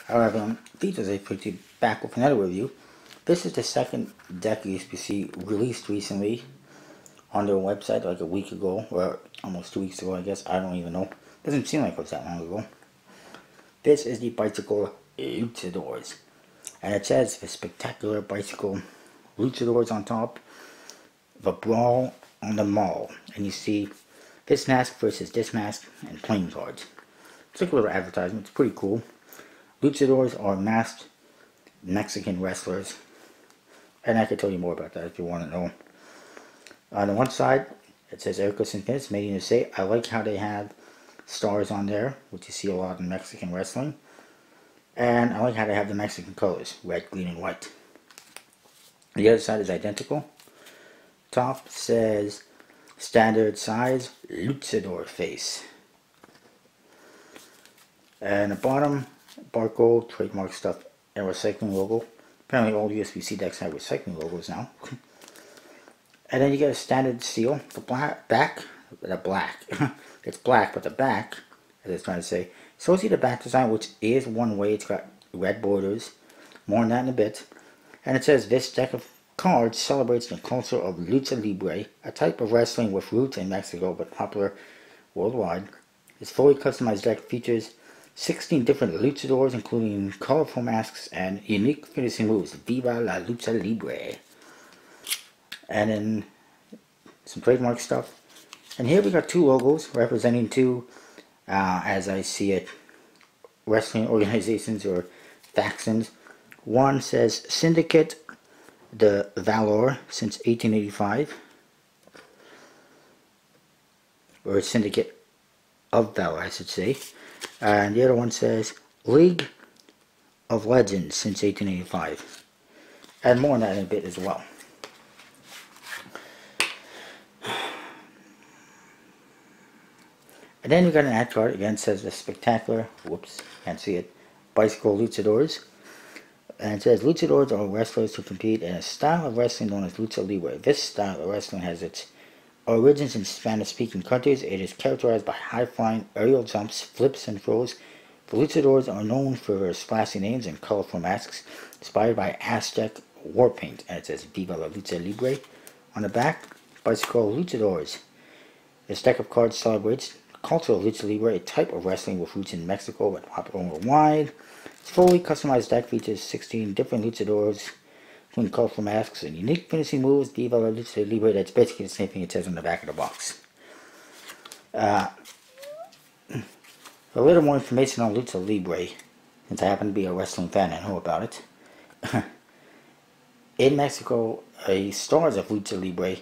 However, features I put you back with another review. This is the second deck USPC released recently on their website, like a week ago, or almost 2 weeks ago, I guess. I don't even know. Doesn't seem like it was that long ago. This is the bicycle Luchadores, and it says the spectacular bicycle Luchadores on top, the brawl on the mall, and you see this mask versus this mask and playing cards. It's like a little advertisement. It's pretty cool. Luchadores are masked Mexican wrestlers, and I can tell you more about that if you want to know. On the one side, it says Ericos and Pins, made in USA. I like how they have stars on there, which you see a lot in Mexican wrestling. And I like how they have the Mexican colors, red, green, and white. The other side is identical. Top says standard size Luchador face. And the bottom, barcode, trademark stuff, and recycling logo. Apparently all USPC decks have recycling logos now. And then you get a standard seal. The back, it's black, but the back, as I was trying to say, shows you the back design, which is one way. It's got red borders. More on that in a bit. And it says this deck of cards celebrates the culture of lucha libre, a type of wrestling with roots in Mexico but popular worldwide. This fully customized deck features 16 different luchadors, including colorful masks and unique finishing moves. Viva la lucha libre. And then some trademark stuff. And here we got two logos representing two, as I see it, wrestling organizations or factions. One says Syndicate de Valor since 1885, or Syndicate of Valor, I should say. And the other one says League of Legends since 1885. And more on that in a bit as well. And then we got an ad card. Again, says the spectacular, whoops, can't see it, bicycle luchadors. And it says luchadors are wrestlers who compete in a style of wrestling known as lucha libre. This style of wrestling has its origins in Spanish-speaking countries. It is characterized by high-flying aerial jumps, flips, and throws. The luchadors are known for their splashy names and colorful masks, inspired by Aztec war paint. And it says Viva la lucha libre on the back. Bicycle luchadors. This deck of cards celebrates culture of lucha libre, a type of wrestling with roots in Mexico but popular worldwide. Its fully customized deck features 16 different luchadors, including colorful masks and unique finishing moves. Viva la lucha libre. That's basically the same thing it says on the back of the box. A little more information on lucha libre, since I happen to be a wrestling fan and know about it. In Mexico, stars of lucha libre,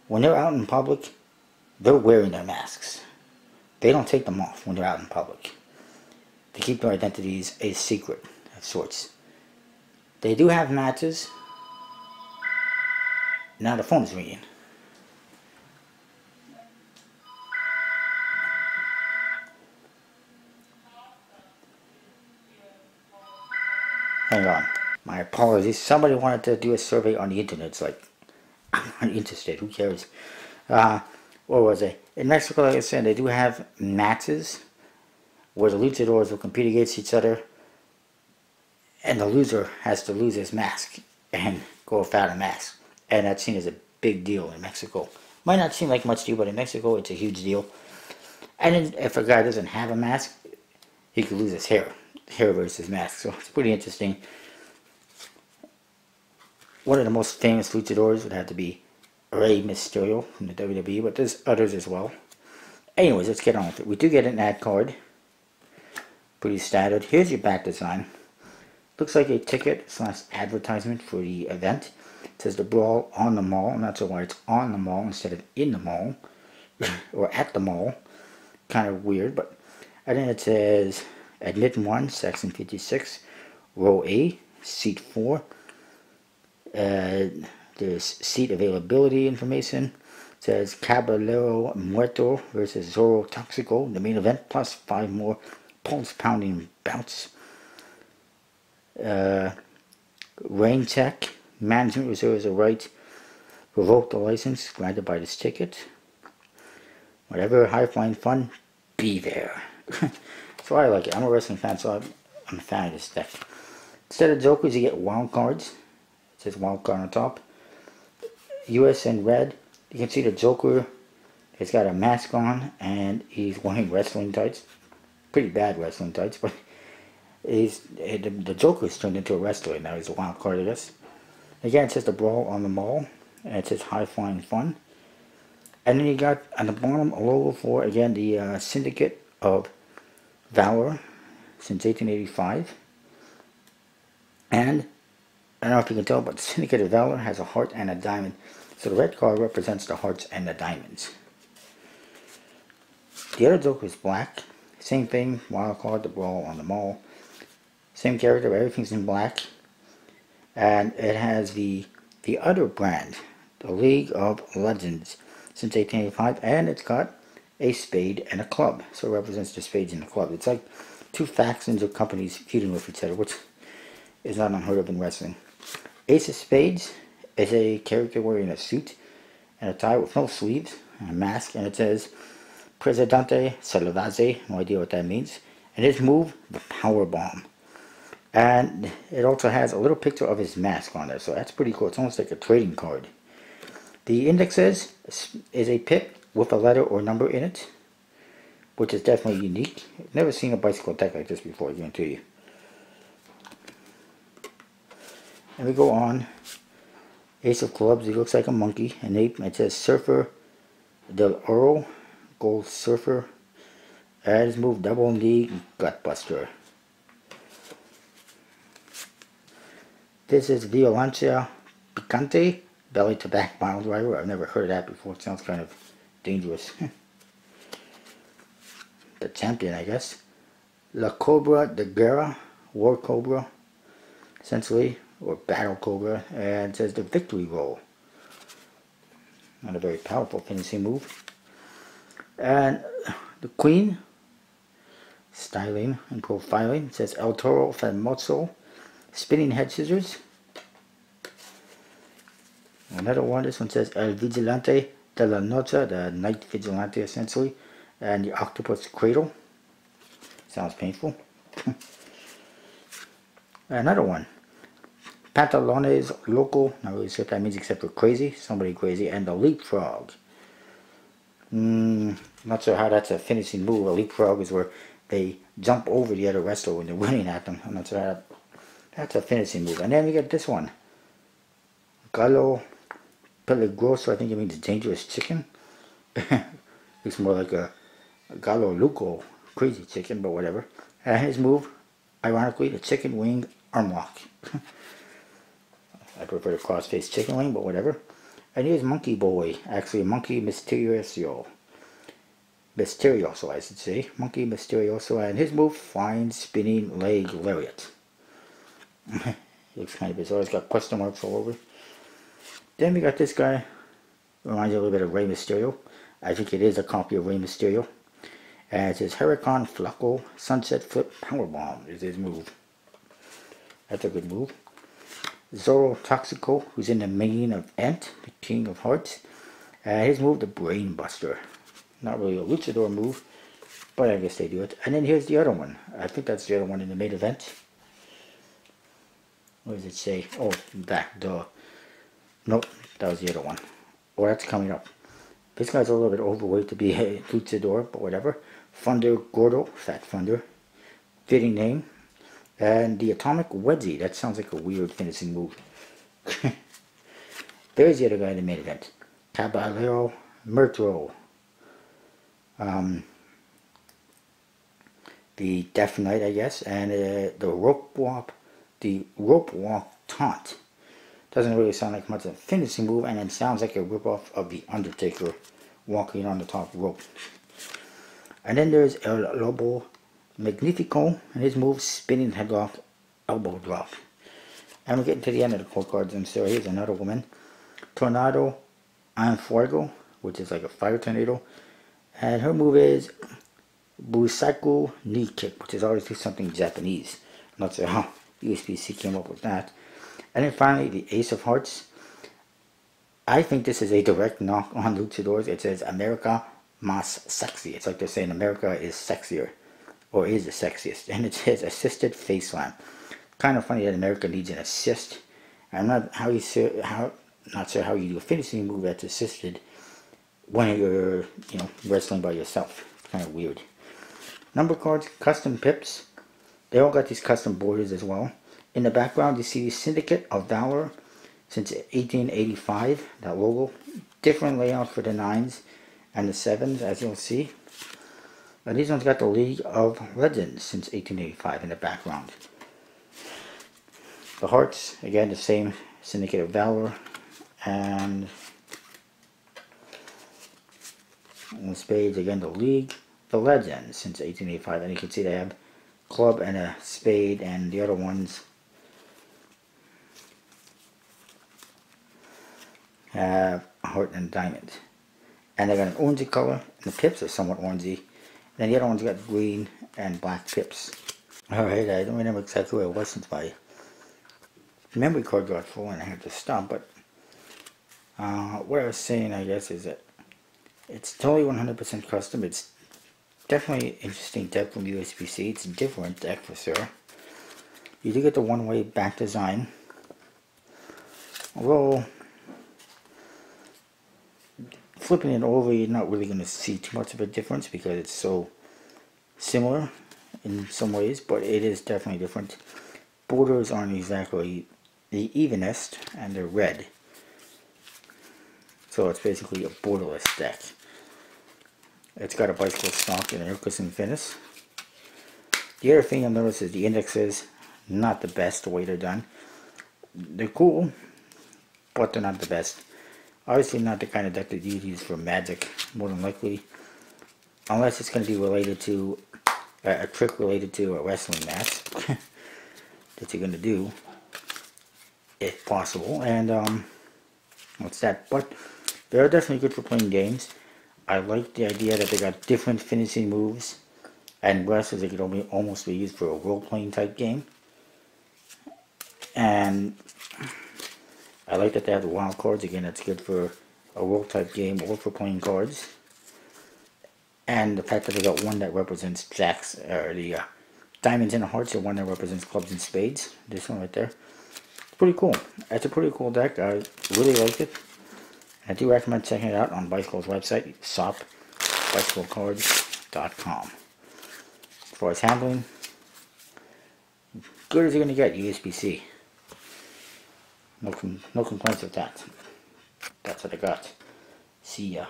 when they're out in public, they're wearing their masks. They don't take them off when they're out in public. They keep their identities a secret of sorts. They do have matches. Now the phone is ringing. Hang on. My apologies. Somebody wanted to do a survey on the internet. It's like, I'm not interested. Who cares? What was it? In Mexico, like I said, they do have matches where the luchadors will compete against each other, and the loser has to lose his mask and go without a mask. And that's seen as a big deal in Mexico. Might not seem like much deal, but in Mexico, it's a huge deal. And then if a guy doesn't have a mask, he could lose his hair versus mask. So it's pretty interesting. One of the most famous luchadors would have to be Rey Mysterio from the WWE, but there's others as well. Anyways, let's get on with it. We do get an ad card. Pretty standard. Here's your back design. Looks like a ticket / advertisement for the event. It says the brawl on the mall. I'm not sure why it's on the mall instead of in the mall. Or at the mall. Kind of weird, but... And then it says admit 1, section 56, row A, seat 4. There's seat availability information. It says Caballero Muerto versus Zorro Toxico, the main event, plus 5 more pulse pounding bouts. Rain check. Management reserves a right to revoke the license granted by this ticket. Whatever high flying fun, be there. So I like it. I'm a wrestling fan, so I'm a fan of this deck. Instead of jokers, you get wild cards. It says wild card on top. US in red. You can see the Joker has got a mask on and he's wearing wrestling tights. Pretty bad wrestling tights, but the Joker's turned into a wrestler. Now he's a wild card, I guess. Again, it says the brawl on the mall. And it says high flying fun. And then you got on the bottom a logo for, again, the Syndicate of Valor since 1885. And I don't know if you can tell, but the Syndicate of Valor has a heart and a diamond. So the red card represents the hearts and the diamonds. The other Joker is black. Same thing, wild card, the brawl on the mall. Same character, everything's in black. And it has the other brand, the League of Legends, since 1885. And it's got a spade and a club. So it represents the spades and the club. It's like two factions of companies feuding with each other, which is not unheard of in wrestling. Ace of Spades is a character wearing a suit and a tie with no sleeves and a mask, and it says Presidente Salvaze, no idea what that means. And his move, the Power Bomb. And it also has a little picture of his mask on there, so that's pretty cool. It's almost like a trading card. The indexes is a pip with a letter or number in it, which is definitely unique. I've never seen a bicycle deck like this before, I guarantee you. And we go on. Ace of Clubs, he looks like a monkey, an ape. It says Surfer del Oro, Gold Surfer. And his move, Double Knee Gutbuster. This is Violencia Picante, Belly to Back Mile Driver. I've never heard of that before. It sounds kind of dangerous. The Champion, I guess. La Cobra de Guerra, War Cobra, essentially, or Battle Cobra, and it says the Victory Roll. Not a very powerful finishing move. And the Queen, styling and profiling. It says El Toro Famoso, Spinning Head Scissors. Another one, this one says El Vigilante de la Noche, the Night Vigilante essentially. And the Octopus Cradle. Sounds painful. Another one. Pantalones Loco, not really sure what that means except for crazy, somebody crazy, and the Leapfrog. Not sure how that's a finishing move. A leapfrog is where they jump over the other wrestler when they're winning at them. I'm not sure how that's a finishing move. And then we get this one. Gallo Peligroso, I think it means dangerous chicken. Looks more like a Gallo Luco, crazy chicken, but whatever. And his move, ironically, the chicken wing arm lock. I prefer the cross-face chicken wing, but whatever. And here's Monkey Boy, actually Monkey Mysterioso. Mysterioso, I should say. Monkey Mysterioso, and his move, Flying Spinning Leg Lariat. Looks kind of bizarre, it's got question marks all over. Then we got this guy, reminds you a little bit of Rey Mysterio. I think it is a copy of Rey Mysterio. And it says Huracan Flaco Sunset Flip Powerbomb is his move. That's a good move. Zorro Toxico, who's in the main event, the King of Hearts. His move, the Brain Buster. Not really a luchador move, but I guess they do it. And then here's the other one. I think that's the other one in the main event. What does it say? Oh, back, duh. Nope, that was the other one. Oh, that's coming up. This guy's a little bit overweight to be a luchador, but whatever. Thunder Gordo, Fat Thunder. Fitting name. And the Atomic Wedgie. That sounds like a weird finishing move. There's the other guy in the main event. Caballero Murtro. The Death Knight, I guess. And the Rope Walk Taunt. Doesn't really sound like much of a finishing move, and it sounds like a ripoff of the Undertaker walking on the top rope. And then there's El Lobo Magnifico, and his move, Spinning Headlock Elbow Drop. And we're getting to the end of the cold cards, and so here's another woman. Tornado en Fuego, which is like a fire tornado. And her move is Busaiku Knee Kick, which is obviously something Japanese. I'm not sure how USPC came up with that. And then finally, the Ace of Hearts. I think this is a direct knock on Luchadores. It says America Mas Sexy. It's like they're saying America is sexier. or is the sexiest, and it says assisted face slam. Kind of funny that America needs an assist. I'm not not sure how you do a finishing move that's assisted when you're wrestling by yourself. It's kind of weird. Number cards, custom pips. They all got these custom borders as well. In the background, you see the Syndicate of Valor since 1885. That logo. Different layout for the 9s and the 7s, as you'll see. And these ones got the League of Legends since 1885 in the background. The hearts, again, the same Syndicate of Valor. And the spades, again, the League, the Legends since 1885. And you can see they have club and a spade, and the other ones have a heart and a diamond. And they got an orangey color, and the pips are somewhat orangey. And then the other ones got green and black pips. Alright, I don't remember exactly where it was since my memory card got full and I had to stop, but what I was saying, I guess, is that it's totally 100% custom. It's definitely an interesting deck from USPC. It's a different deck for sure. You do get the one-way back design. Although, flipping it over, you're not really going to see too much of a difference because it's so similar in some ways, but it is definitely different. Borders aren't exactly the evenest, and they're red. So it's basically a borderless deck. It's got a bicycle stock and an Urkus and Finis. The other thing you'll notice is the indexes, not the best the way they're done. They're cool, but they're not the best. Obviously not the kind of deck that you'd use for Magic, more than likely. Unless it's going to be related to, a trick related to a wrestling match. That you're going to do. If possible. And, what's that? But they're definitely good for playing games. I like the idea that they got different finishing moves. And wrestlers they could almost be used for a role-playing type game. And I like that they have the wild cards. Again, that's good for a role type game or for playing cards. And the fact that they got one that represents jacks, or the diamonds and the hearts, and one that represents clubs and spades. This one right there. It's pretty cool. It's a pretty cool deck. I really like it. I do recommend checking it out on Bicycle's website, shopbicyclecards.com. As far as handling, good as you're going to get, USPC. No complaints with that. That's what I got. See ya.